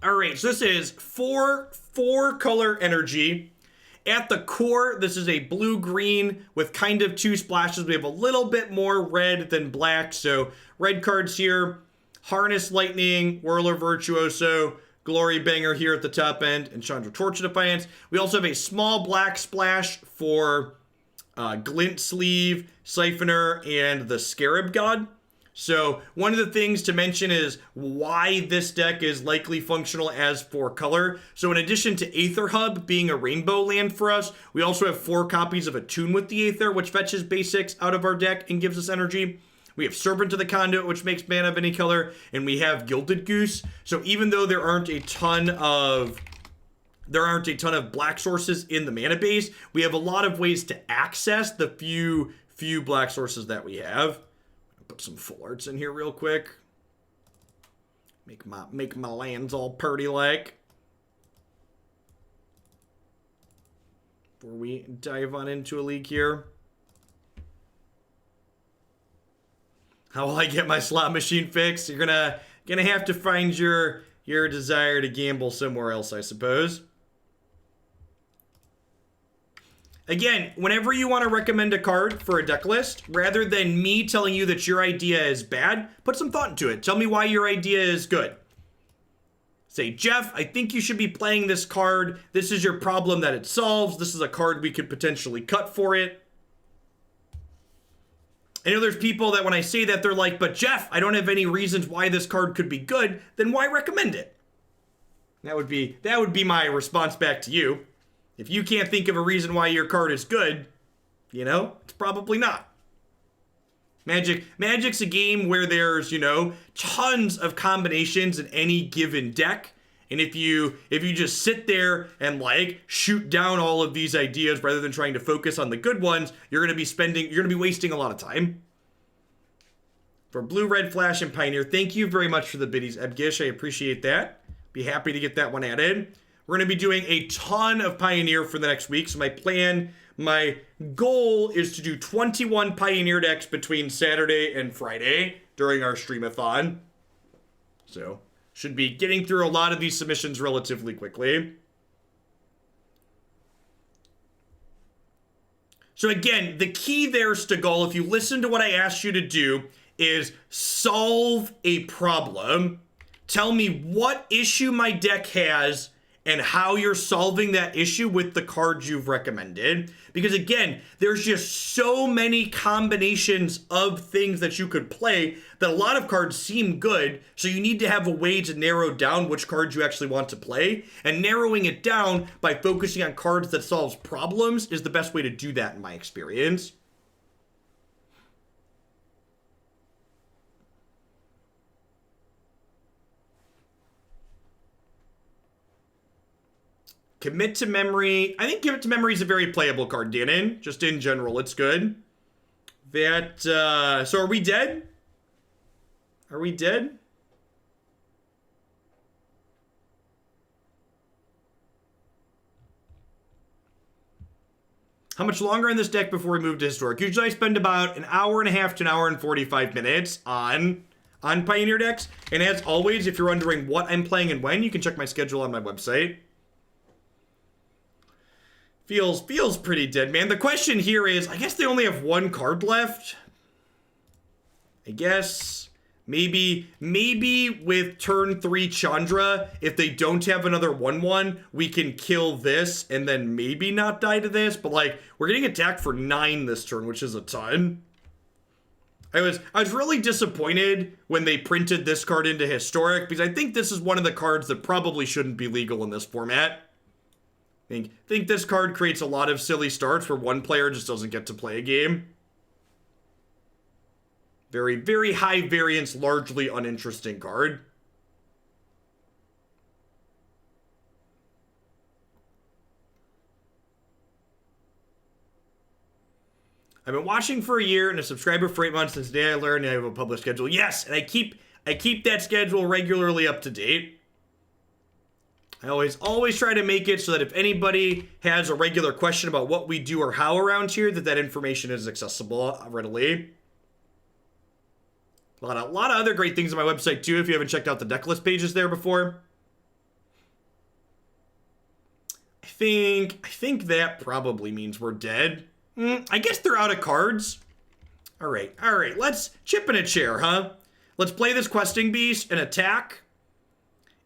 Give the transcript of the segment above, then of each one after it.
All right, so this is four color energy. At the core, this is a blue-green with kind of two splashes. We have a little bit more red than black, so red cards here. Harness Lightning, Whirler Virtuoso, Glorybringer here at the top end, and Chandra Torch of Defiance. We also have a small black splash for Glint-Sleeve Siphoner and the Scarab God. So one of the things to mention is why this deck is likely functional as 4 color. So in addition to Aether Hub being a rainbow land for us, we also have 4 copies of Attune with the Aether, which fetches basics out of our deck and gives us energy. We have Serpent to the Conduit, which makes mana of any color, and we have Gilded Goose. So even though there aren't a ton of black sources in the mana base, we have a lot of ways to access the few black sources that we have. Put some full arts in here real quick. Make my lands all purty like. Before we dive on into a league here. How will I get my slot machine fixed? You're gonna have to find your desire to gamble somewhere else, I suppose. Again, whenever you want to recommend a card for a deck list, rather than me telling you that your idea is bad, put some thought into it. Tell me why your idea is good. Say, Jeff, I think you should be playing this card. This is your problem that it solves. This is a card we could potentially cut for it. I know there's people that when I say that, they're like, but Jeff, I don't have any reasons why this card could be good. Then why recommend it? That would be my response back to you. If you can't think of a reason why your card is good, you know, it's probably not. Magic's a game where there's, you know, tons of combinations in any given deck. And if you just sit there and like shoot down all of these ideas rather than trying to focus on the good ones, you're going to be wasting a lot of time. For Blue, Red, Flash, and Pioneer, thank you very much for the biddies, Ebgish. I appreciate that. Be happy to get that one added. We're going to be doing a ton of Pioneer for the next week. So my goal is to do 21 Pioneer decks between Saturday and Friday during our streamathon. So should be getting through a lot of these submissions relatively quickly. So again, the key there, Stegall, if you listen to what I asked you to do, is solve a problem. Tell me what issue my deck has and how you're solving that issue with the cards you've recommended. Because again, there's just so many combinations of things that you could play that a lot of cards seem good, so you need to have a way to narrow down which cards you actually want to play. And narrowing it down by focusing on cards that solves problems is the best way to do that in my experience. Commit to Memory. I think Commit to Memory is a very playable card, Danon. Just in general, it's good. So are we dead? Are we dead? How much longer in this deck before we move to Historic? Usually I spend about an hour and a half to an hour and 45 minutes on Pioneer decks. And as always, if you're wondering what I'm playing and when, you can check my schedule on my website. Feels pretty dead, man. The question here is, I guess they only have one card left. I guess maybe with turn 3 Chandra, if they don't have another 1/1, we can kill this and then maybe not die to this. But like, we're getting attacked for 9 this turn, which is a ton. I was really disappointed when they printed this card into Historic, because I think this is one of the cards that probably shouldn't be legal in this format. I think this card creates a lot of silly starts where one player just doesn't get to play a game. Very, very high variance, largely uninteresting card. I've been watching for a year and a subscriber for 8 months. Since the day I learned I have a published schedule. Yes, and I keep that schedule regularly up to date. I always try to make it so that if anybody has a regular question about what we do or how around here, that information is accessible readily. A lot of other great things on my website too, if you haven't checked out the deck list pages there before. think that probably means we're dead. I guess they're out of cards. All right, let's chip in a chair, huh? Let's play this Questing Beast and attack.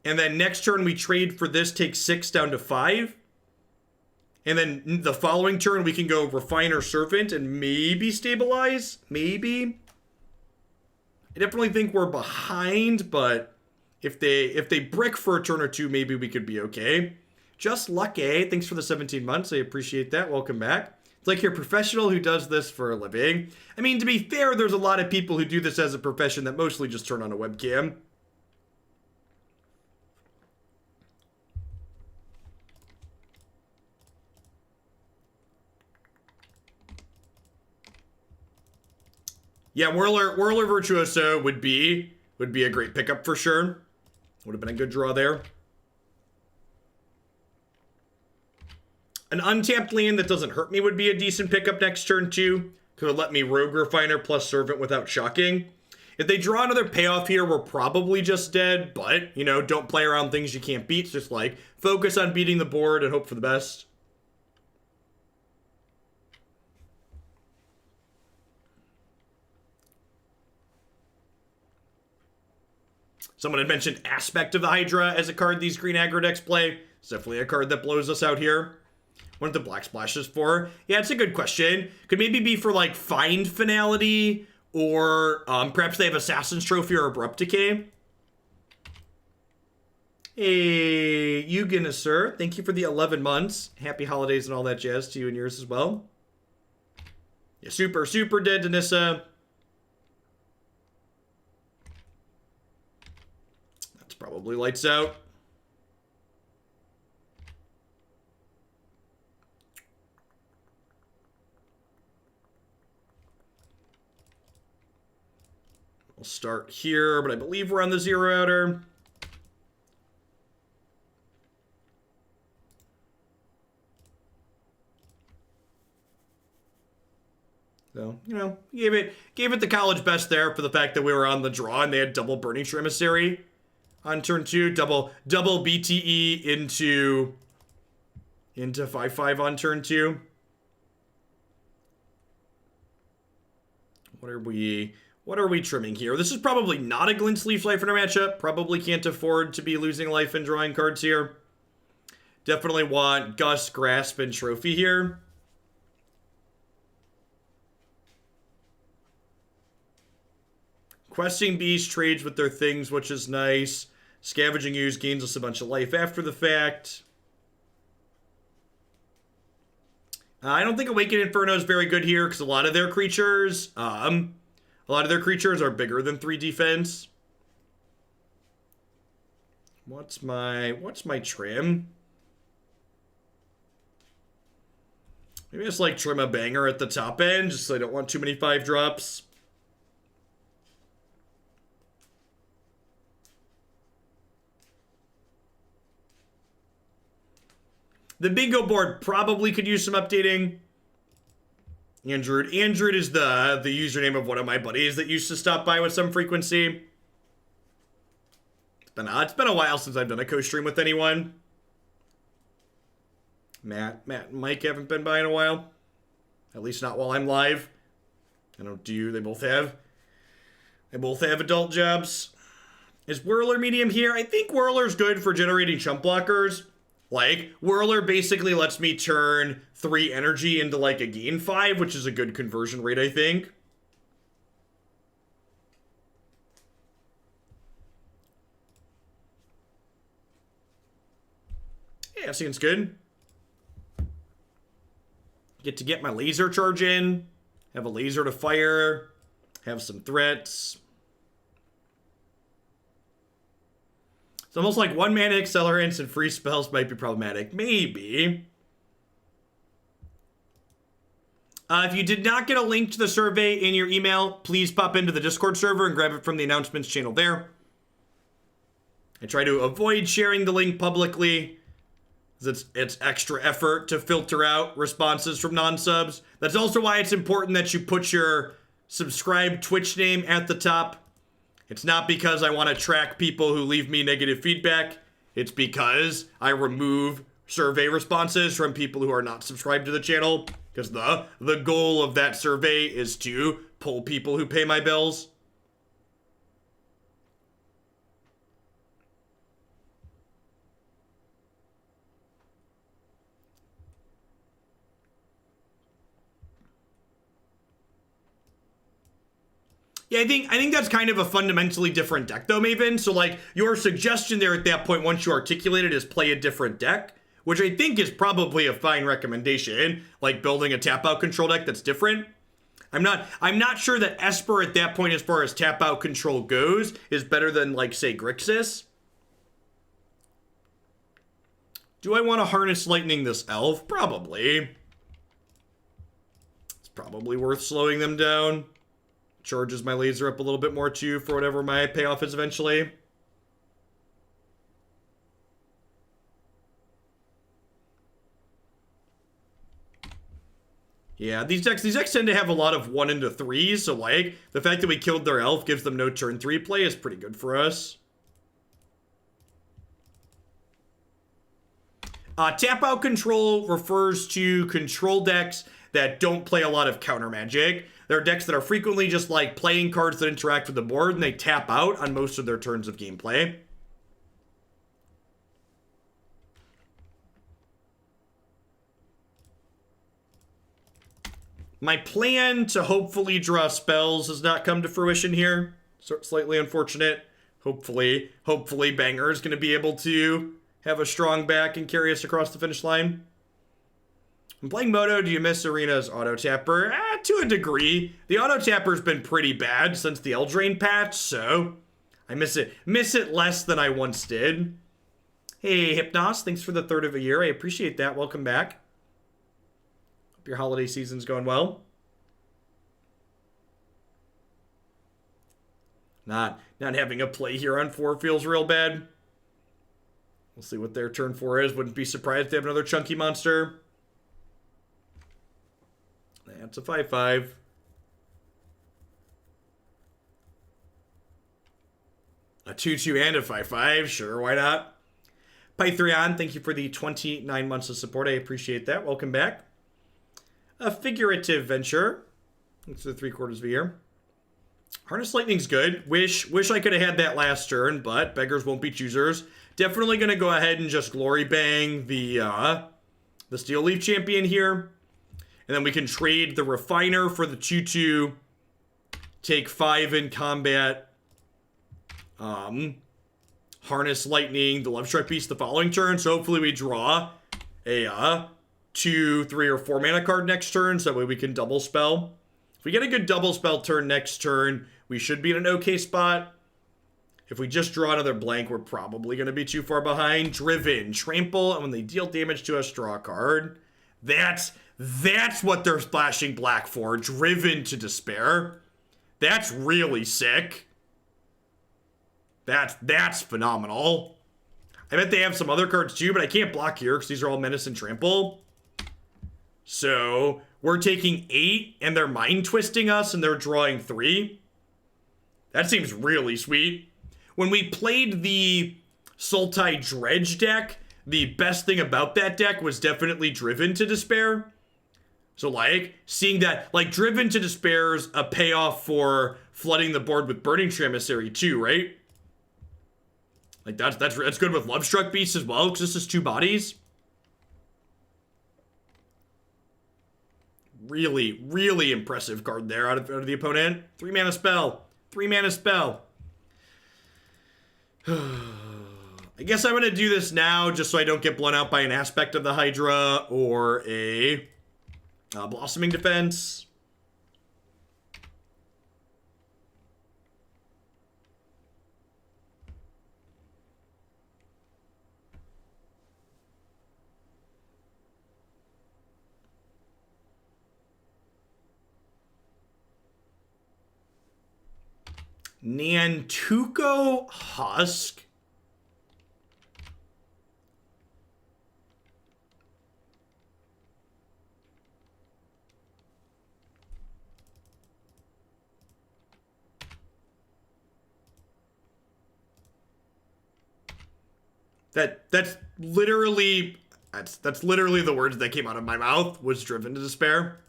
And then next turn we trade for this, take 6 down to 5. And then the following turn we can go Refiner Servant and maybe Stabilize. Maybe. I definitely think we're behind, but if they brick for a turn or two, maybe we could be okay. Just lucky. Thanks for the 17 months. I appreciate that. Welcome back. It's like you're a professional who does this for a living. I mean, to be fair, there's a lot of people who do this as a profession that mostly just turn on a webcam. Yeah, Whirler Virtuoso would be a great pickup for sure. Would have been a good draw there. An untapped land that doesn't hurt me would be a decent pickup next turn too. Could let me Rogue Refiner plus Servant without shocking. If they draw another payoff here, we're probably just dead. But, you know, don't play around things you can't beat. Just like focus on beating the board and hope for the best. Someone had mentioned Aspect of the Hydra as a card these green aggro decks play. It's definitely a card that blows us out here. What are the black splashes for? Yeah, it's a good question. Could maybe be for like Find Finality, or perhaps they have Assassin's Trophy or Abrupt Decay. Hey, Eugen, sir. Thank you for the 11 months. Happy holidays and all that jazz to you and yours as well. Yeah, super dead, Danissa. That's probably lights out. We'll start here, but I believe we're on the 0 outer. So, you know, gave it the college best there for the fact that we were on the draw and they had double Burning Shore Emissary on turn 2, double BTE into 5/5 on turn 2. What are we trimming here? This is probably not a Glint-Sleeve Siphoner matchup. Probably can't afford to be losing life and drawing cards here. Definitely want Gust, Grasp, and Trophy here. Questing Beast trades with their things, which is nice. Scavenging Ooze gains us a bunch of life after the fact. I don't think Awakened Inferno is very good here because a lot of their creatures are bigger than 3 defense. What's my trim? Maybe just like trim a banger at the top end, just so I don't want too many 5-drops. The bingo board probably could use some updating. Android is the username of one of my buddies that used to stop by with some frequency. It's been a while since I've done a co-stream with anyone. Matt and Mike haven't been by in a while. At least not while I'm live. I don't do. They both have adult jobs. Is Whirler medium here? I think Whirler's good for generating chump blockers. Like, Whirler basically lets me turn 3 energy into, like, a gain 5, which is a good conversion rate, I think. Yeah, seems good. Get my laser charge in. Have a laser to fire. Have some threats. It's almost like 1-mana accelerants and free spells might be problematic. Maybe. If you did not get a link to the survey in your email, please pop into the Discord server and grab it from the announcements channel there. I try to avoid sharing the link publicly. It's extra effort to filter out responses from non-subs. That's also why it's important that you put your subscribed Twitch name at the top. It's not because I want to track people who leave me negative feedback. It's because I remove survey responses from people who are not subscribed to the channel, because the goal of that survey is to pull people who pay my bills. Yeah, I think that's kind of a fundamentally different deck though, Maven. So like your suggestion there at that point, once you articulate it, is play a different deck, which I think is probably a fine recommendation, like building a tap out control deck that's different. I'm not sure that Esper at that point, as far as tap out control goes, is better than like say Grixis. Do I want to harness lightning this elf? Probably. It's probably worth slowing them down. Charges my laser up a little bit more too for whatever my payoff is eventually. Yeah, these decks tend to have a lot of 1 into 3s, so like the fact that we killed their elf gives them no turn 3 play is pretty good for us. Tap out control refers to control decks that don't play a lot of counter magic. There are decks that are frequently just like playing cards that interact with the board and they tap out on most of their turns of gameplay. My plan to hopefully draw spells has not come to fruition here. So slightly unfortunate. Hopefully Banger is going to be able to have a strong back and carry us across the finish line. I'm playing Moto. Do you miss Arena's auto tapper? To a degree. The auto tapper's been pretty bad since the Eldraine patch, so I miss it less than I once did. Hey, Hypnos, thanks for the 3rd of a year. I appreciate that. Welcome back. Hope your holiday season's going well. Not having a play here on 4 feels real bad. We'll see what their turn 4 is. Wouldn't be surprised if they have another chunky monster. That's a 5/5. A 2/2 and a 5/5. Sure, why not? Pythrion, thank you for the 29 months of support. I appreciate that. Welcome back. A figurative venture. Thanks for the 3/4 of a year. Harness Lightning's good. Wish I could have had that last turn, but beggars won't be choosers. Definitely going to go ahead and just glory bang the Steel Leaf Champion here. And then we can trade the Refiner for the 2/2. Take 5 in combat. Harness Lightning, the Love Strike Beast the following turn. So hopefully we draw a 2, 3, or 4 mana card next turn. So that way we can double spell. If we get a good double spell turn next turn, we should be in an okay spot. If we just draw another blank, we're probably going to be too far behind. Driven, trample, and when they deal damage to us, draw a card. That's what they're splashing black for. Driven to despair. That's really sick. That's phenomenal. I bet they have some other cards too, but I can't block here because these are all menace and trample. So we're taking 8 and they're mind twisting us and they're drawing 3. That seems really sweet. When we played the Sultai Dredge deck, the best thing about that deck was definitely Driven to Despair. So like, seeing that, like Driven to Despair's a payoff for flooding the board with Burning Emissary too, right? Like that's good with Love Struck Beast as well, because this is 2 bodies. Really, really impressive card there out of the opponent. 3 mana spell. 3 mana spell. I guess I'm going to do this now just so I don't get blown out by an aspect of the Hydra or a Blossoming Defense. Nantuko Husk. That's literally, That's literally the words that came out of my mouth, was driven to despair.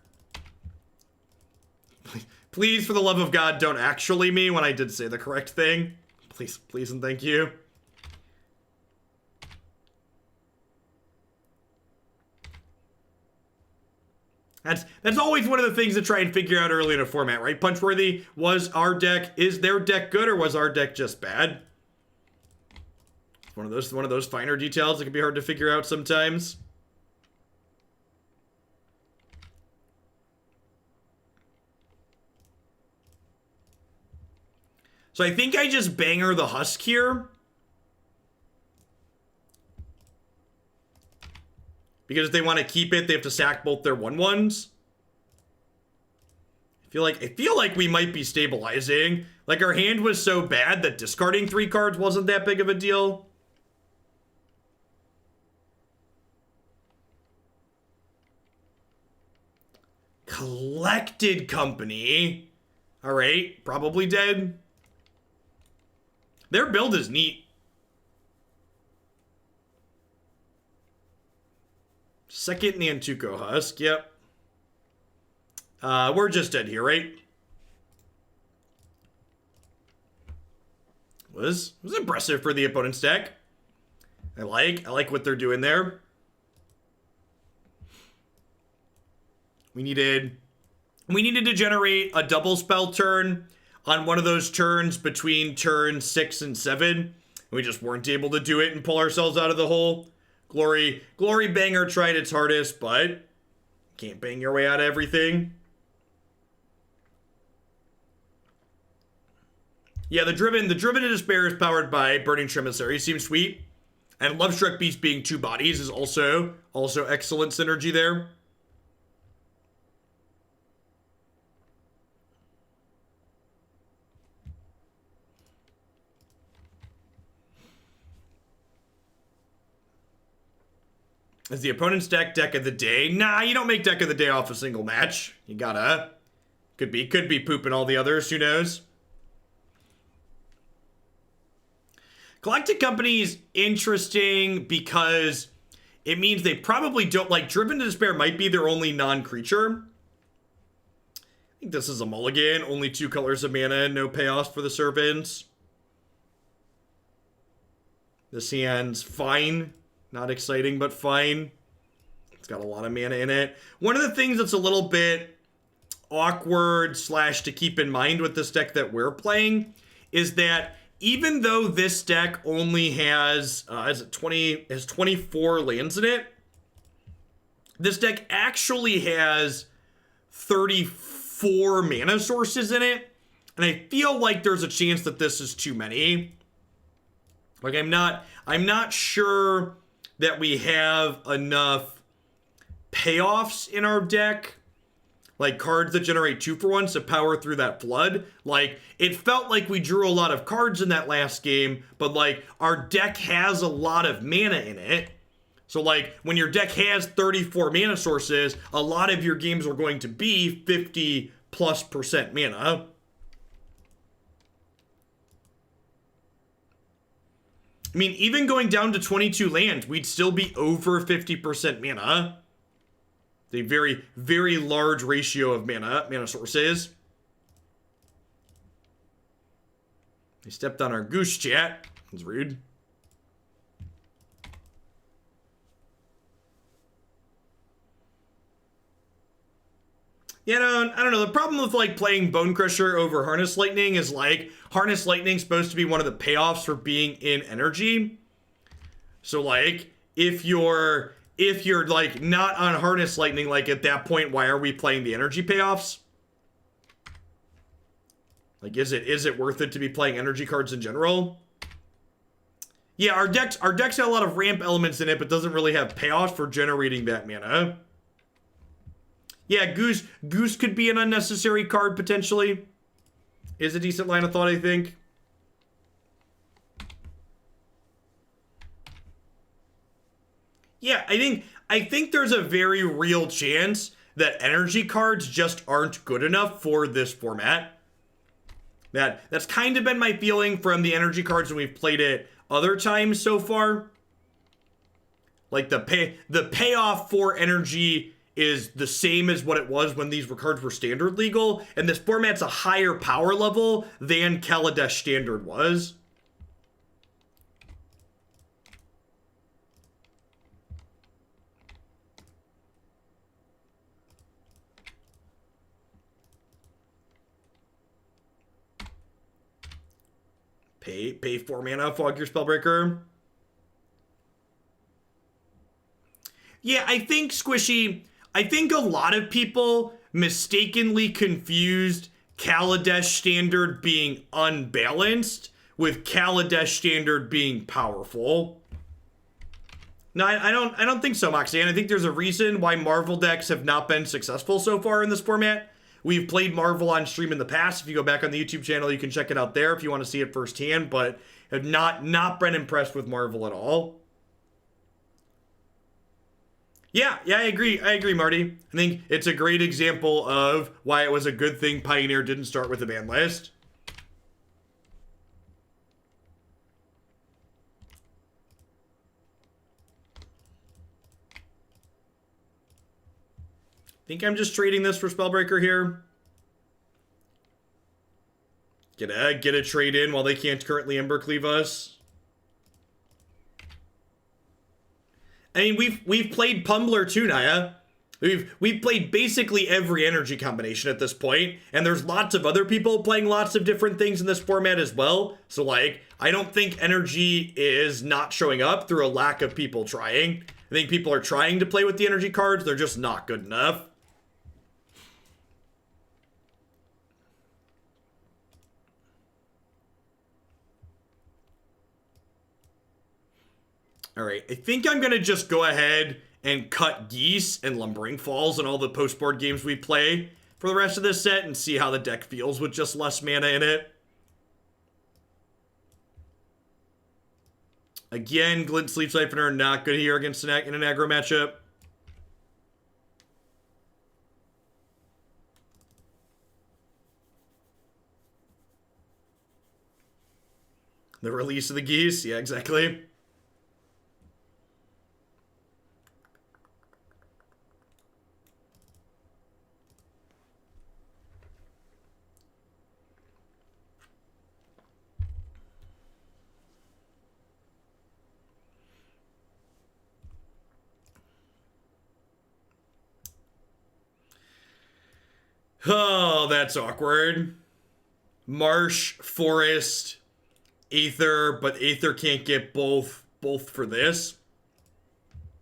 Please, for the love of God, don't actually me when I did say the correct thing. Please, please, and thank you. That's always one of the things to try and figure out early in a format, right? Punchworthy, is their deck good, or was our deck just bad? One of those finer details that can be hard to figure out sometimes. So I think I just banger the Husk here. Because if they want to keep it, they have to sack both their 1/1s. I feel like we might be stabilizing. Like, our hand was so bad that discarding 3 cards wasn't that big of a deal. Collected Company. Alright, probably dead. Their build is neat. Second Nantuko Husk, yep. We're just dead here, right? Was impressive for the opponent's deck. I like what they're doing there. We needed to generate a double spell turn on one of those turns between turn 6 and 7. We just weren't able to do it and pull ourselves out of the hole. Glorybringer tried its hardest, but can't bang your way out of everything. Yeah, the Driven to Despair is powered by Burning Tremissary. Seems sweet. And Lovestruck Beast being 2 bodies is also excellent synergy there. Is the opponent's deck of the day? Nah, you don't make deck of the day off a single match. You gotta. Could be pooping all the others, who knows? Collected Company is interesting because it means they probably don't, like, Driven to Despair might be their only non-creature. I think this is a mulligan. Only 2 colors of mana, no payoffs for the Serpents. This hand's fine. Not exciting, but fine. It's got a lot of mana in it. One of the things that's a little bit awkward / to keep in mind with this deck that we're playing is that even though this deck only has 24 lands in it, this deck actually has 34 mana sources in it, and I feel like there's a chance that this is too many. Like, I'm not sure that we have enough payoffs in our deck, like cards that generate 2-for-1s to power through that flood. Like, it felt like we drew a lot of cards in that last game, but, like, our deck has a lot of mana in it. So, like, when your deck has 34 mana sources, a lot of your games are going to be 50+% mana. I mean, even going down to 22 lands, we'd still be over 50% mana. A very, very large ratio of mana sources. They stepped on our goose chat. That's rude. You know, I don't know. The problem with, like, playing Bone Crusher over Harness Lightning is, like, Harness Lightning's supposed to be one of the payoffs for being in energy. So, like, if you're like not on Harness Lightning, like, at that point, why are we playing the energy payoffs? Like, is it worth it to be playing energy cards in general? Yeah, our deck's got a lot of ramp elements in it, but doesn't really have payoffs for generating that mana. Yeah, Goose could be an unnecessary card, potentially. Is a decent line of thought, I think. Yeah, I think there's a very real chance that energy cards just aren't good enough for this format. That's kind of been my feeling from the energy cards when we've played it other times so far. Like the payoff for energy is the same as what it was when these cards were standard legal, and this format's a higher power level than Kaladesh standard was. Pay 4 mana, fog your Spellbreaker. Yeah, I think, Squishy, I think a lot of people mistakenly confused Kaladesh standard being unbalanced with Kaladesh standard being powerful. No, I don't think so, Moxie. I think there's a reason why Marvel decks have not been successful so far in this format. We've played Marvel on stream in the past. If you go back on the YouTube channel, you can check it out there if you want to see it firsthand, but have not been impressed with Marvel at all. Yeah, I agree, Marty. I think it's a great example of why it was a good thing Pioneer didn't start with a ban list. Think I'm just trading this for Spellbreaker here. Get a trade in while they can't currently Embercleave us. I mean, we've played Pumbler too, Naya. We've played basically every energy combination at this point, and there's lots of other people playing lots of different things in this format as well. So like, I don't think energy is not showing up through a lack of people trying. I think people are trying to play with the energy cards, they're just not good enough. All right, I think I'm gonna just go ahead and cut Geese and Lumbering Falls and all the post-board games we play for the rest of this set and see how the deck feels with just less mana in it. Again, Glint-Sleeve Siphoner not good here against in an aggro matchup. The release of the Geese, yeah, exactly. Oh, that's awkward. Marsh, Forest, Aether, but Aether can't get both for this.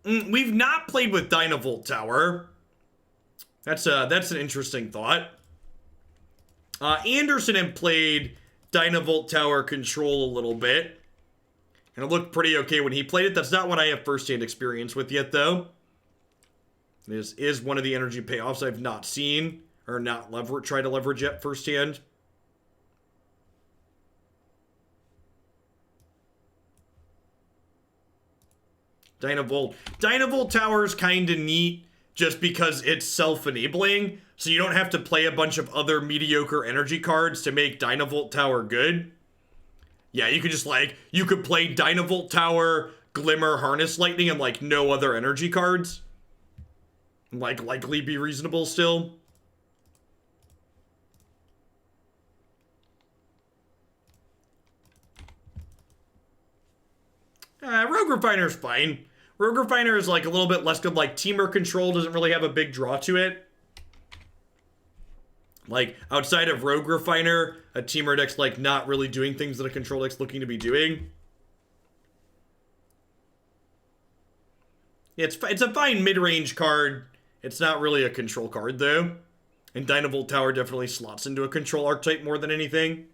We've not played with Dynavolt Tower. That's an interesting thought. Anderson had played Dynavolt Tower Control a little bit, and it looked pretty okay when he played it. That's not what I have first-hand experience with yet, though. This is one of the energy payoffs I've not seen or not tried to leverage yet firsthand. Dynavolt Tower is kind of neat just because it's self-enabling, so you don't have to play a bunch of other mediocre energy cards to make Dynavolt Tower good. Yeah, you could just you could play Dynavolt Tower, Glimmer, Harness Lightning, and no other energy cards. Likely be reasonable still. Rogue Refiner's fine. Rogue Refiner is a little bit less good. Teamer Control doesn't really have a big draw to it. Outside of Rogue Refiner, a Teamer deck's not really doing things that a Control deck's looking to be doing. Yeah, it's a fine mid-range card. It's not really a control card, though. And Dynavolt Tower definitely slots into a control archetype more than anything.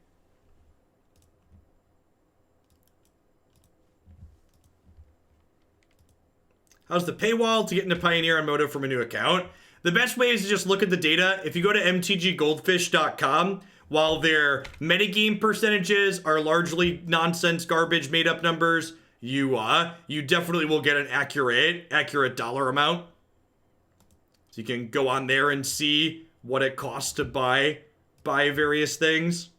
How's the paywall to get into Pioneer and Moto from a new account? The best way is to just look at the data. If you go to mtggoldfish.com, while their metagame percentages are largely nonsense, garbage, made-up numbers, you definitely will get an accurate dollar amount. So you can go on there and see what it costs to buy various things.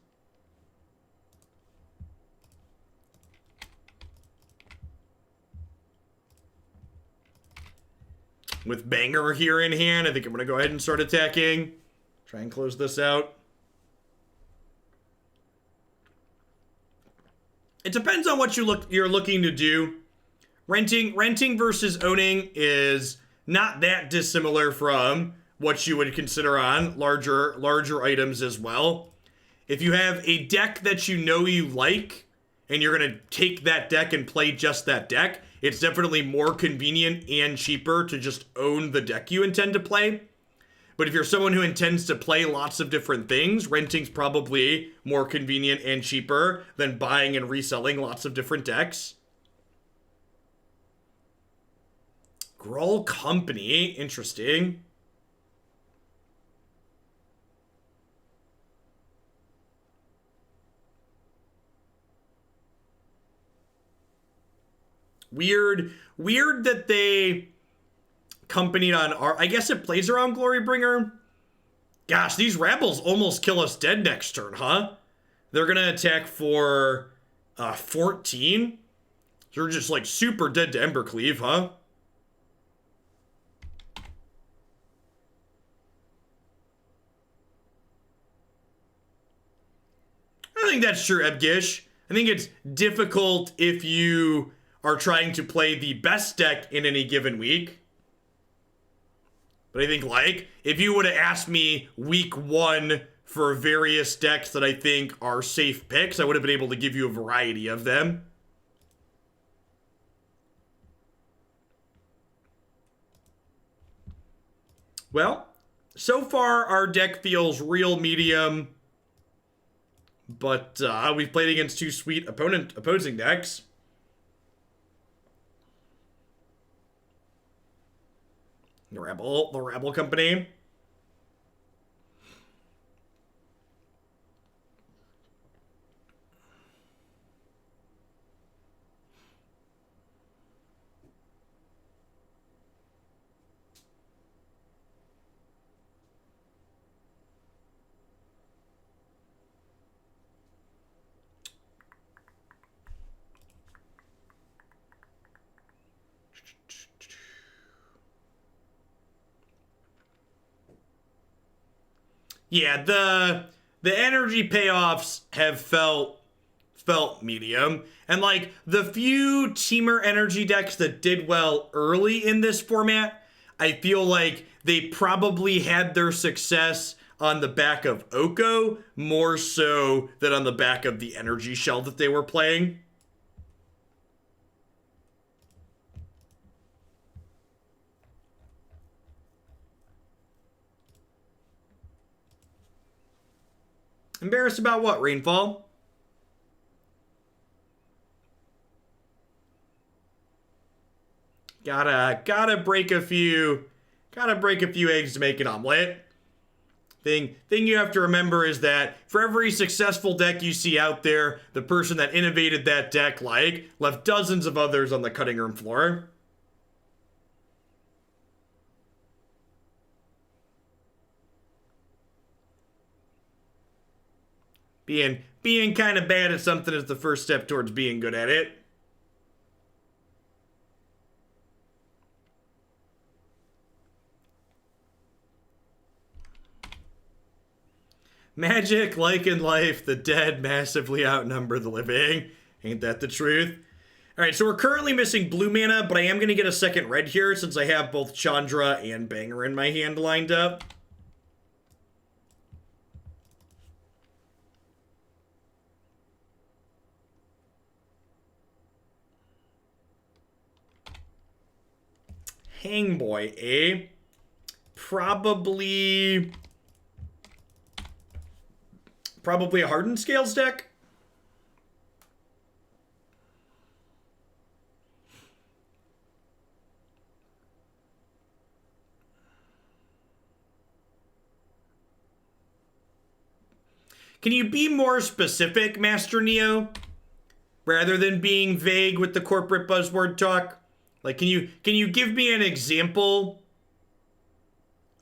with Banger here in hand, I think I'm going to go ahead and start attacking. Try and close this out. It depends on what you're looking to do. Renting versus owning is not that dissimilar from what you would consider on larger items as well. If you have a deck that you know you like, and you're going to take that deck and play just that deck, it's definitely more convenient and cheaper to just own the deck you intend to play. But if you're someone who intends to play lots of different things, renting's probably more convenient and cheaper than buying and reselling lots of different decks. Gruul Company, interesting. Weird that they companied on our... I guess it plays around Glorybringer. Gosh, these Rabbles almost kill us dead next turn, huh? They're gonna attack for 14. They're just like super dead to Embercleave, huh? I think that's true, Ebgish. I think it's difficult if you are trying to play the best deck in any given week. But I think, like, if you would have asked me week 1 for various decks that I think are safe picks, I would have been able to give you a variety of them. Well, so far our deck feels real medium. But we've played against two sweet opposing decks. The Rebel Company. Yeah, the energy payoffs have felt medium. And like the few teamer energy decks that did well early in this format, I feel like they probably had their success on the back of Oko more so than on the back of the energy shell that they were playing. Embarrassed about what, Rainfall? Gotta break a few eggs to make an omelet. Thing you have to remember is that for every successful deck you see out there, the person that innovated that deck left dozens of others on the cutting room floor. Being kind of bad at something is the first step towards being good at it. Magic, like in life, the dead massively outnumber the living. Ain't that the truth? Alright, so we're currently missing blue mana, but I am going to get a second red here since I have both Chandra and Banger in my hand lined up. Hangboy, eh? Probably a Hardened Scales deck. Can you be more specific, Master Neo? Rather than being vague with the corporate buzzword talk? Like, can you give me an example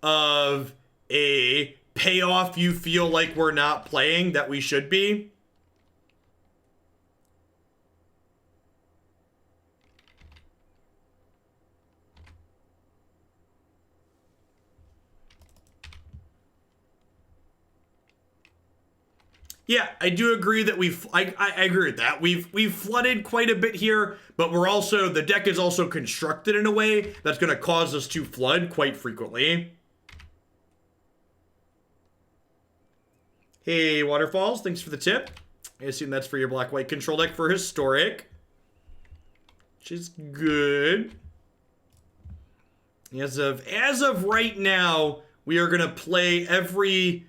of a payoff you feel like we're not playing that we should be? Yeah, I do agree that I agree with that. We've flooded quite a bit here, but the deck is also constructed in a way that's going to cause us to flood quite frequently. Hey, Waterfalls, thanks for the tip. I assume that's for your black-white control deck for Historic, which is good. As of right now, we are going to play every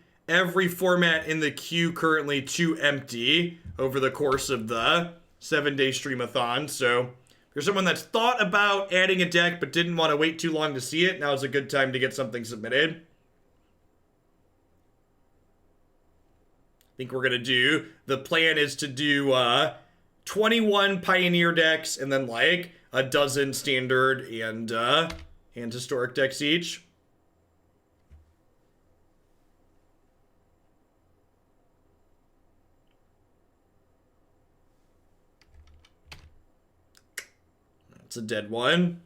format in the queue currently to empty over the course of the 7-day streamathon. So if you're someone that's thought about adding a deck but didn't want to wait too long to see it, now's a good time to get something submitted. I think we're going to do, the plan is to do 21 Pioneer decks and then like a dozen standard and historic decks each. It's a dead one.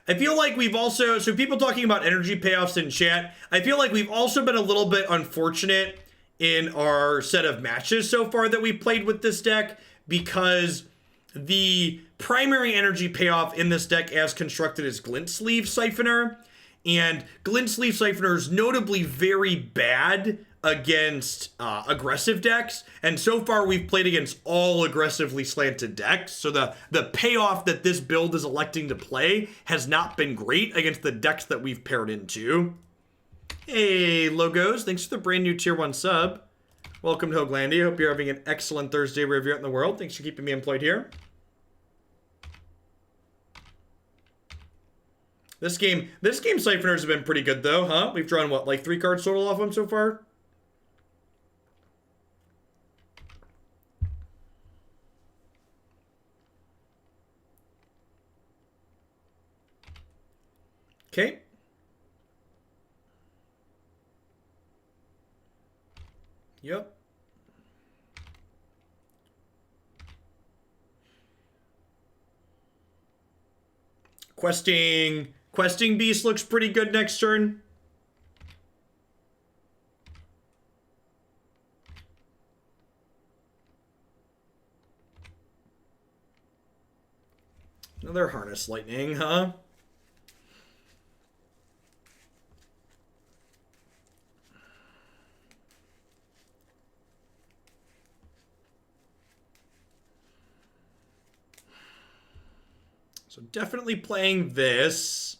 I feel like we've also, so people talking about energy payoffs in chat, I feel like we've also been a little bit unfortunate in our set of matches so far that we played with this deck, because the primary energy payoff in this deck as constructed is Glint-Sleeve Siphoner, and Glint-Sleeve Siphoner is notably very bad against aggressive decks, and so far we've played against all aggressively slanted decks, so the payoff that this build is electing to play has not been great against the decks that we've paired into. Hey, Logos, thanks for the brand new tier 1 sub. Welcome to Hoaglandia. Hope you're having an excellent Thursday wherever you're at in the world. Thanks for keeping me employed here. This game Siphoners have been pretty good though, huh? We've drawn what, like 3 cards total off them so far? Okay. Yep. Questing Beast looks pretty good next turn. Another Harness Lightning, huh? So definitely playing this.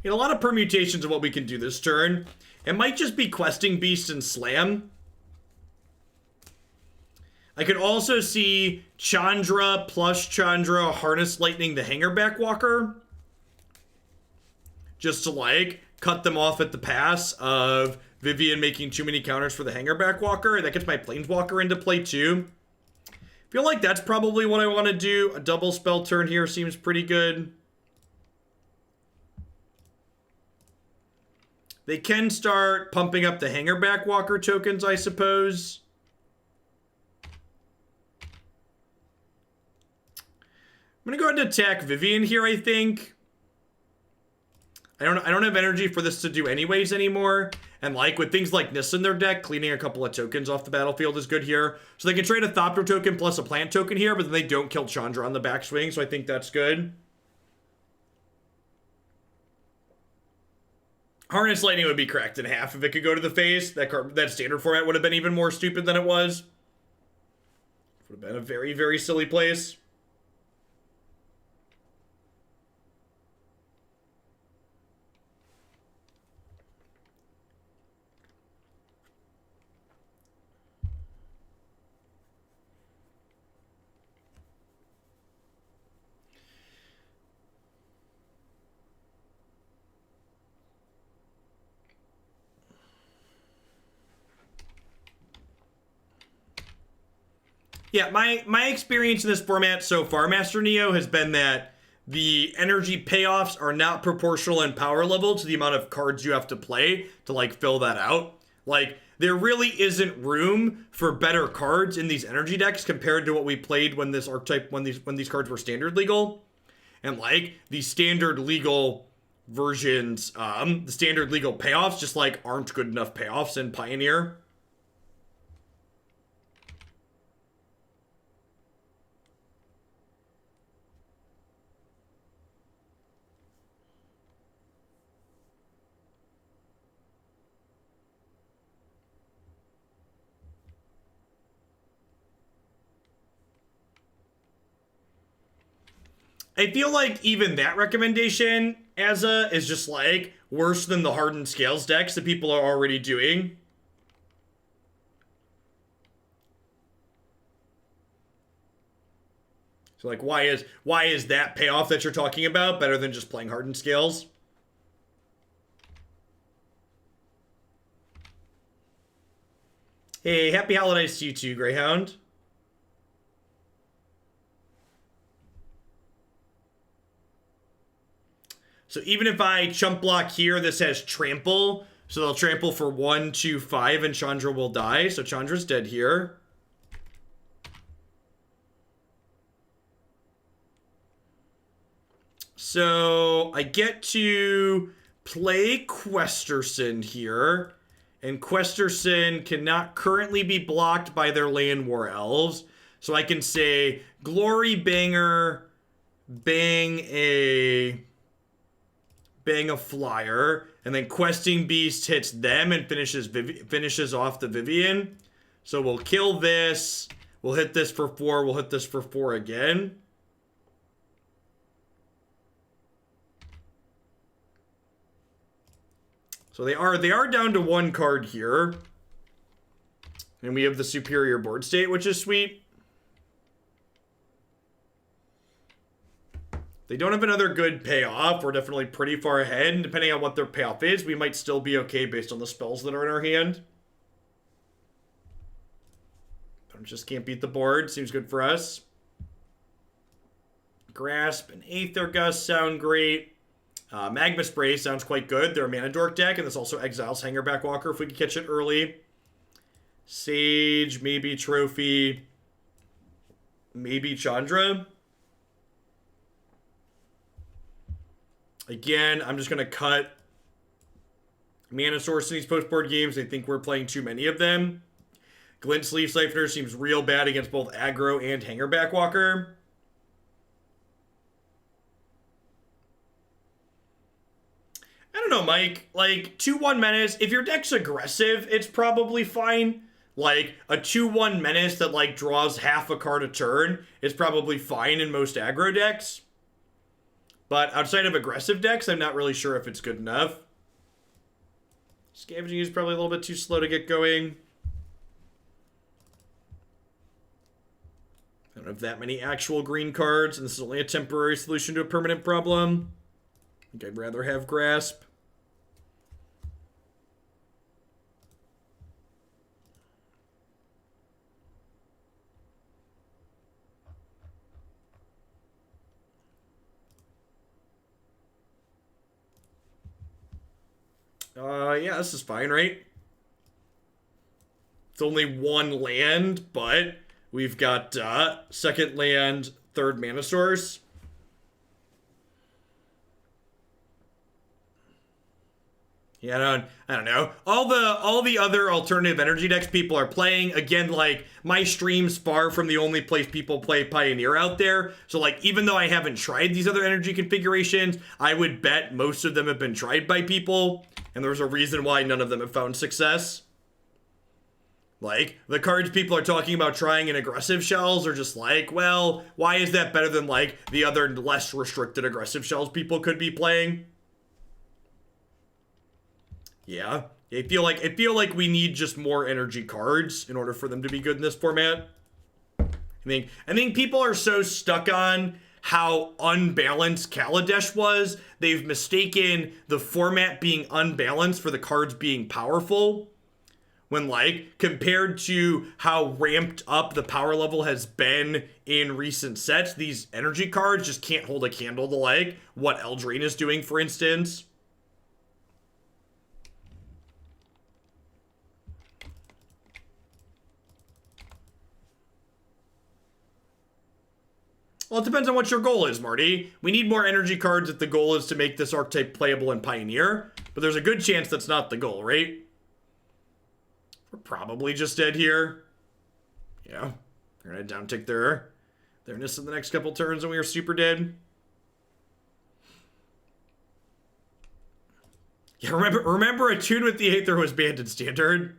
We had a lot of permutations of what we can do this turn. It might just be Questing Beast and Slam. I could also see Chandra plus Chandra Harness Lightning the Hangerback Walker. Just to like cut them off at the pass of Vivian making too many counters for the Hangerback Walker. That gets my Planeswalker into play too. Feel like that's probably what I want to do. A double spell turn here seems pretty good. They can start pumping up the Hangerback Walker tokens, I suppose. I'm going to go ahead and attack Vivian here, I think. I don't have energy for this to do anyways anymore. And like with things like Nissa in their deck, cleaning a couple of tokens off the battlefield is good here. So they can trade a Thopter token plus a plant token here, but then they don't kill Chandra on the backswing, so I think that's good. Harness Lightning would be cracked in half if it could go to the face. That standard format would have been even more stupid than it was. Would have been a very, very silly place. Yeah, my experience in this format so far, Master Neo, has been that the energy payoffs are not proportional in power level to the amount of cards you have to play to like fill that out. Like, there really isn't room for better cards in these energy decks compared to what we played when this archetype, when these cards were standard legal. And like the standard legal versions, the standard legal payoffs just like aren't good enough payoffs in Pioneer. I feel like even that recommendation, Azza, is just like worse than the Hardened Scales decks that people are already doing. So like why is that payoff that you're talking about better than just playing Hardened Scales? Hey, happy holidays to you too, Greyhound. So even if I chump block here, this has trample. So they'll trample for 1, 2, 5, and Chandra will die. So Chandra's dead here. So I get to play Questerson here. And Questerson cannot currently be blocked by their Land War Elves. So I can say Glorybringer, bang a flyer, and then Questing Beast hits them and finishes off the Vivian. So we'll kill this. We'll hit this for 4. We'll hit this for 4 again. So they are down to 1 card here. And we have the superior board state, which is sweet. They don't have another good payoff. We're definitely pretty far ahead. And depending on what their payoff is, we might still be okay based on the spells that are in our hand. But just can't beat the board. Seems good for us. Grasp and Aether Gust sound great. Magma Spray sounds quite good. They're a mana dork deck, and this also exiles Hangerback Walker if we can catch it early. Sage, maybe Trophy, maybe Chandra. Again, I'm just going to cut mana source in these post-board games. I think we're playing too many of them. Glint-Sleeve Siphoner seems real bad against both aggro and Hangerback Walker. I don't know, Mike. Like, 2-1 Menace, if your deck's aggressive, it's probably fine. Like, a 2-1 Menace that, like, draws half a card a turn is probably fine in most aggro decks. But outside of aggressive decks, I'm not really sure if it's good enough. Scavenging is probably a little bit too slow to get going. I don't have that many actual green cards, and this is only a temporary solution to a permanent problem. I think I'd rather have Grasp. Yeah, this is fine, right? It's only 1 land, but we've got second land, third mana source. Yeah, I don't know. All the other alternative energy decks people are playing, again, like, my stream's far from the only place people play Pioneer out there. So, like, even though I haven't tried these other energy configurations, I would bet most of them have been tried by people. And there's a reason why none of them have found success. Like, the cards people are talking about trying in aggressive shells are just like, well, why is that better than, like, the other less restricted aggressive shells people could be playing? Yeah, I feel like we need just more energy cards in order for them to be good in this format. I think people are so stuck on how unbalanced Kaladesh was, they've mistaken the format being unbalanced for the cards being powerful. When, like, compared to how ramped up the power level has been in recent sets, these energy cards just can't hold a candle to, like, what Eldraine is doing, for instance. Well, it depends on what your goal is, Marty. We need more energy cards if the goal is to make this archetype playable in Pioneer, but there's a good chance that's not the goal, right? We're probably just dead here. Yeah. They're gonna downtick their nist in the next couple turns and we are super dead. Yeah, remember Attune with the Aether was banned in Standard?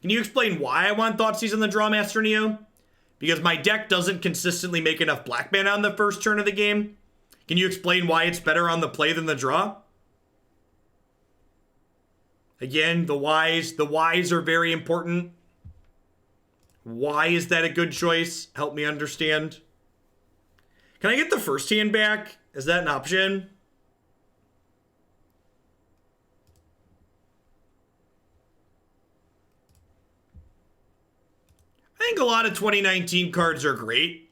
Can you explain why I want Thoughtseize in the draw, Master Neo? Because my deck doesn't consistently make enough black mana on the first turn of the game. Can you explain why it's better on the play than the draw? Again, the whys are very important. Why is that a good choice? Help me understand. Can I get the first hand back? Is that an option? I think a lot of 2019 cards are great.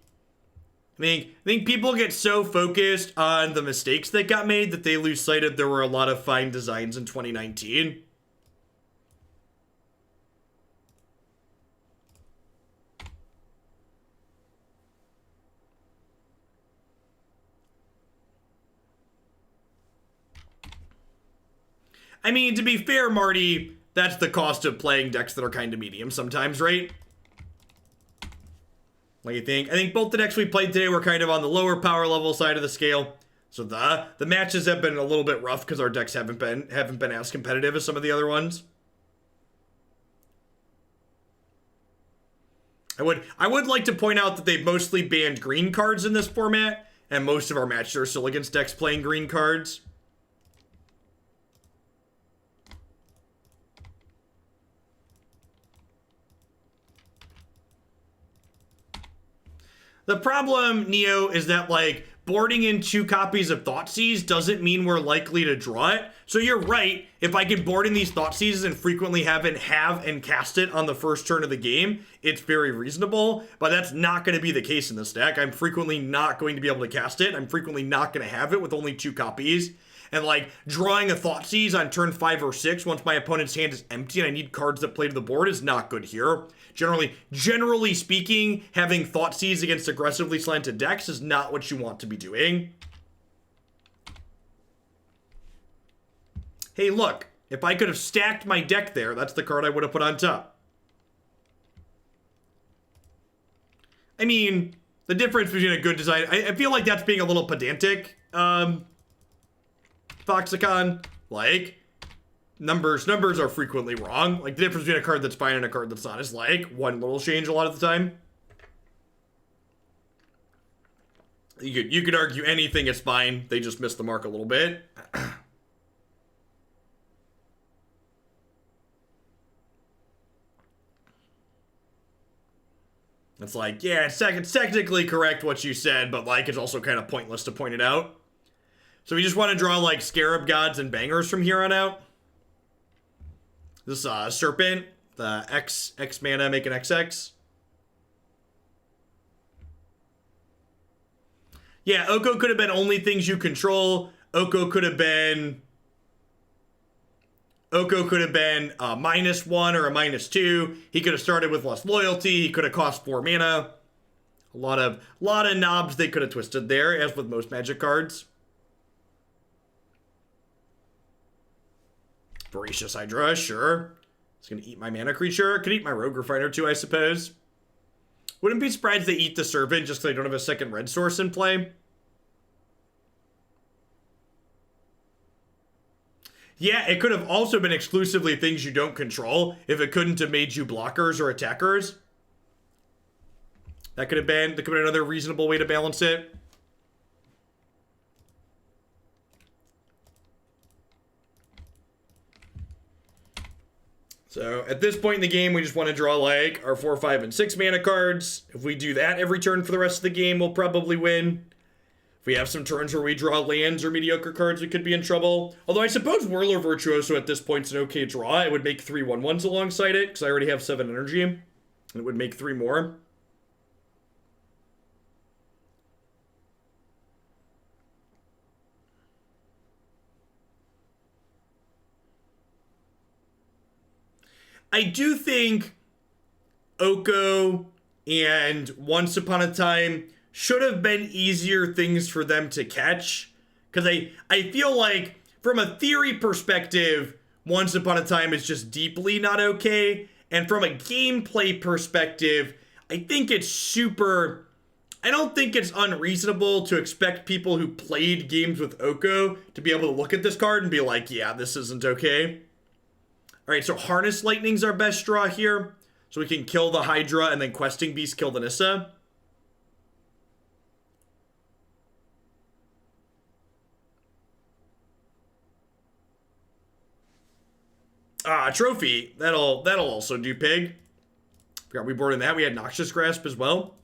I think people get so focused on the mistakes that got made that they lose sight of there were a lot of fine designs in 2019. I mean, to be fair, Marty, that's the cost of playing decks that are kind of medium sometimes, right? What do you think? I think both the decks we played today were kind of on the lower power level side of the scale. So the matches have been a little bit rough because our decks haven't been as competitive as some of the other ones. I would like to point out that they've mostly banned green cards in this format, and most of our matches are still against decks playing green cards. The problem, Neo, is that, like, boarding in 2 copies of Thoughtseize doesn't mean we're likely to draw it. So you're right. If I can board in these Thoughtseizes and frequently have and cast it on the first turn of the game, it's very reasonable. But that's not going to be the case in this deck. I'm frequently not going to be able to cast it. I'm frequently not going to have it with only 2 copies. And, like, drawing a Thoughtseize on turn 5 or 6 once my opponent's hand is empty and I need cards that play to the board is not good here. Generally speaking, having Thoughtseize against aggressively slanted decks is not what you want to be doing. Hey, look, if I could have stacked my deck there, that's the card I would have put on top. I mean, the difference between a good design, I feel like that's being a little pedantic, Foxicon. Like, numbers are frequently wrong. Like, the difference between a card that's fine and a card that's not is like one little change a lot of the time. You could argue anything is fine. They just missed the mark a little bit. It's like, yeah, it's technically correct what you said, but like, it's also kind of pointless to point it out. So we just want to draw like Scarab Gods and bangers from here on out. This Serpent, the X mana, make an XX. Yeah, Oko could have been only things you control. Oko could have been a -1 or a -2. He could have started with less loyalty. He could have cost 4 mana. A lot of knobs they could have twisted there, as with most Magic cards. Voracious Hydra, sure. It's gonna eat my mana creature. Could eat my Rogue Refiner too, I suppose. Wouldn't be surprised they eat the Servant just because I don't have a second red source in play. Yeah, it could have also been exclusively things you don't control if it couldn't have made you blockers or attackers. That could have been another reasonable way to balance it. So at this point in the game, we just want to draw like our 4, 5, and 6 mana cards. If we do that every turn for the rest of the game, we'll probably win. If we have some turns where we draw lands or mediocre cards, we could be in trouble. Although I suppose Whirler Virtuoso at this point is an okay draw. It would make 3 1/1s alongside it, because I already have 7 energy. And it would make 3 more. I do think Oko and Once Upon a Time should have been easier things for them to catch. Because I feel like, from a theory perspective, Once Upon a Time is just deeply not okay. And from a gameplay perspective, I think it's super... I don't think it's unreasonable to expect people who played games with Oko to be able to look at this card and be like, yeah, this isn't okay. Alright, so Harness Lightning's our best draw here. So we can kill the Hydra and then Questing Beast kill the Nissa. Trophy. That'll also do pig. Forgot we boarded that. We had Noxious Grasp as well.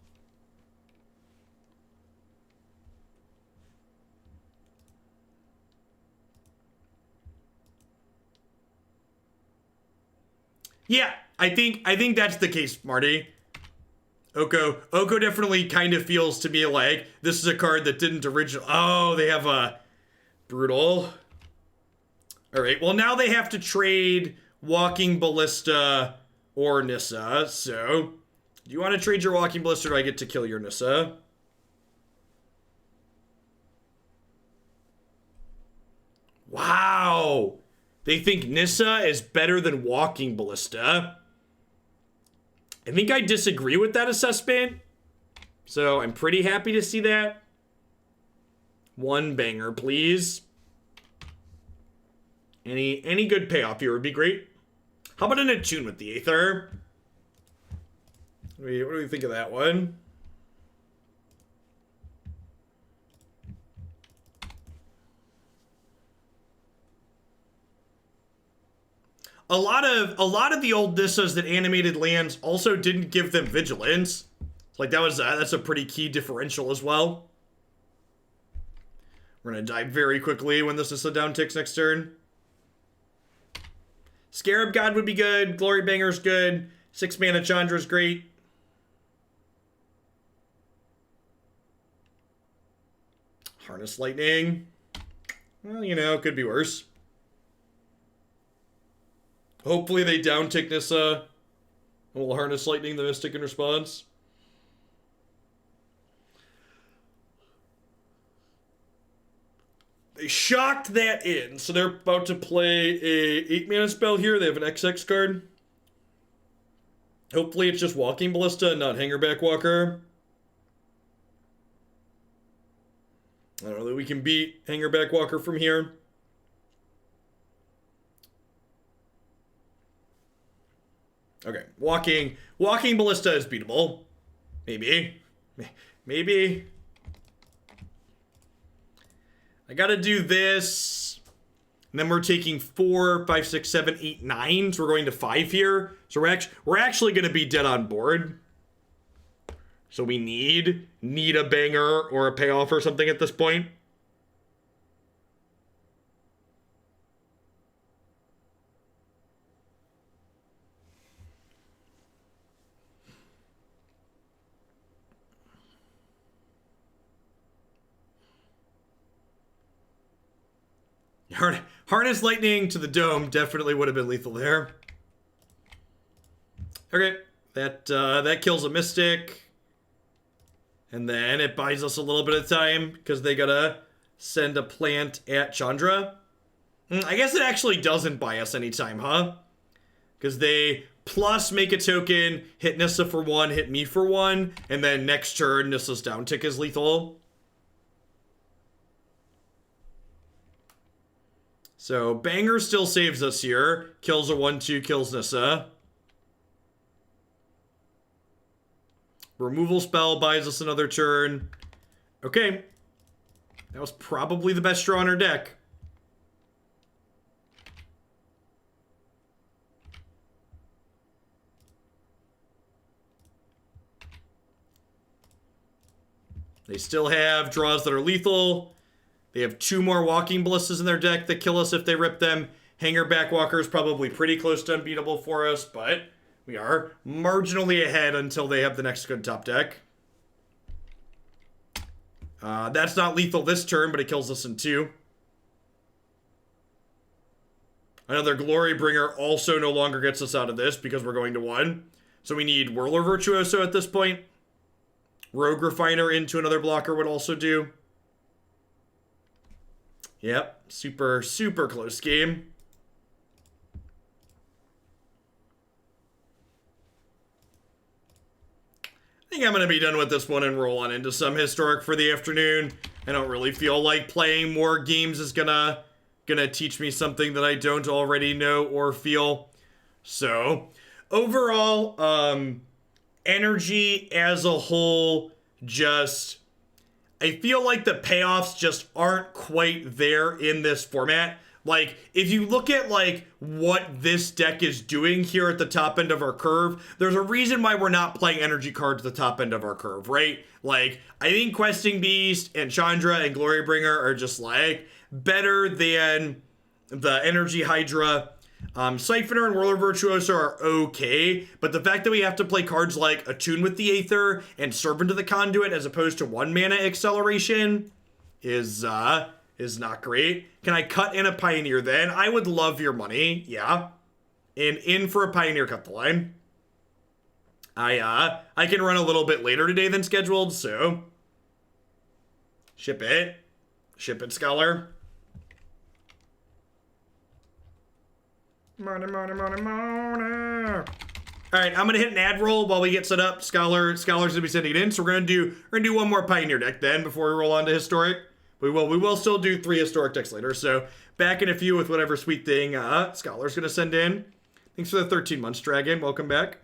Yeah, I think that's the case, Marty. Oko definitely kind of feels to me like this is a card that didn't originally... Oh, they have a Brutal. All right, well, now they have to trade Walking Ballista or Nissa. So, do you want to trade your Walking Ballista or do I get to kill your Nissa? Wow. They think Nissa is better than Walking Ballista. I think I disagree with that assessment. So I'm pretty happy to see that. One banger, please. Any good payoff here would be great. How about an Attune with the Aether? What do we think of that one? A lot of the old Nissas that animated lands also didn't give them vigilance. Like that's a pretty key differential as well. We're gonna die very quickly when this Nissa down ticks next turn. Scarab God would be good. Glorybinger's good. 6 mana Chandra's great. Harness Lightning. Well, you know, could be worse. Hopefully they down tick Nissa. And we'll Harness Lightning the Mystic in response. They shocked that in, so they're about to play a 8 mana spell here. They have an XX card. Hopefully it's just Walking Ballista and not Hangerback Walker. I don't know that we can beat Hangerback Walker from here. Okay, Walking Ballista is beatable. Maybe. I gotta do this. And then we're taking 4, 5, 6, 7, 8, 9. So we're going to 5 here. So we're actually gonna be dead on board. So we need a banger or a payoff or something at this point. Harness Lightning to the Dome definitely would have been lethal there. Okay, that kills a Mystic. And then it buys us a little bit of time because they gotta send a plant at Chandra. I guess it actually doesn't buy us any time, huh? Because they plus make a token, hit Nissa for 1, hit me for 1, and then next turn Nissa's down tick is lethal. So Banger still saves us here. Kills a 1/2, kills Nissa. Removal spell buys us another turn. Okay. That was probably the best draw on our deck. They still have draws that are lethal. They have 2 more Walking Ballistas in their deck that kill us if they rip them. Hangerback Walker is probably pretty close to unbeatable for us, but we are marginally ahead until they have the next good top deck. That's not lethal this turn, but it kills us in 2. Another Glorybringer also no longer gets us out of this because we're going to 1. So we need Whirler Virtuoso at this point. Rogue Refiner into another blocker would also do. Yep, super, super close game. I think I'm going to be done with this one and roll on into some Historic for the afternoon. I don't really feel like playing more games is gonna teach me something that I don't already know or feel. So, overall, energy as a whole, just, I feel like the payoffs just aren't quite there in this format. Like, if you look at, like, what this deck is doing here at the top end of our curve, there's a reason why we're not playing energy cards at the top end of our curve, right? Like, I think Questing Beast and Chandra and Glorybringer are just, like, better than the Energy Hydra. Siphoner and Whirler Virtuoso are okay, but the fact that we have to play cards like Attune with the Aether and Servant of the Conduit as opposed to 1 mana acceleration is not great. Can I cut in a Pioneer then? I would love your money, yeah. And in for a Pioneer, cut the line. I can run a little bit later today than scheduled, so ship it. Ship it, Scholar. Money, money, money, money. All right, I'm gonna hit an ad roll while we get set up. Scholar's gonna be sending it in, so we're gonna do one more Pioneer deck then before we roll on to Historic. We will still do 3 Historic decks later. So back in a few with whatever sweet thing Scholar's gonna send in. Thanks for the 13 months, Dragon. Welcome back.